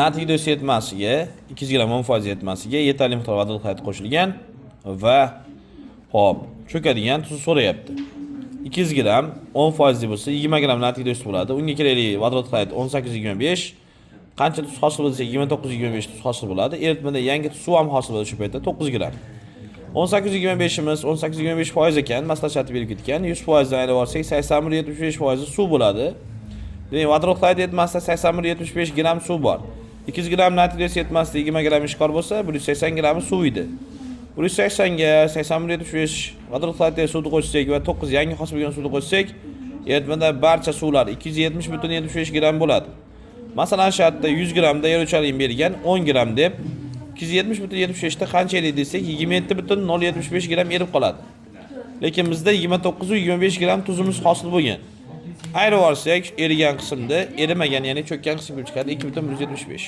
Natijada yetmasiga 200 gram 10% yetmasiga yetarli miqdor vodorod xloridi qo'shilgan va hop cho'kadigan tuz so'rayapti. 200 gram 10% bo'lsa 20 gram natijada bo'ladi. Unga kerakli vodorod xlorid 18,25. Qancha tuz hosil bo'lsa 29,25 tuz hosil bo'ladi. Eritmada yangi suv ham hosil bo'ladi shu paytda 9 gram. 18,25 imiz 18,25% ekan, maslahat berib ketgan. 100% dan olib olsak 81,75% suv bo'ladi. Demak, vodorod xlorid yetmasida 81,75 gram suv bor. 200 gram natijada yetmasida 20 gram ishqor bo'lsa, 180 gram suv edi. 180 ga 81,75 vodorod xloridli suvni qo'shsak va 9 yangi hosil bo'lgan suvni qo'shsak, eritmada barcha suvlar 270,75 gram bo'ladi. Masalan, shu yerda 100 gramda yer o'lchaligini bergan 10 gram deb 270,75 ta qancha edi desak 27,075 gram erib qoladi. Lekin bizda 29,25 gram tuzimiz hosil bo'lgan. Ayrib olsak, erigan qismda erimagan, ya'ni cho'kkan qismga chiqadi 2,175.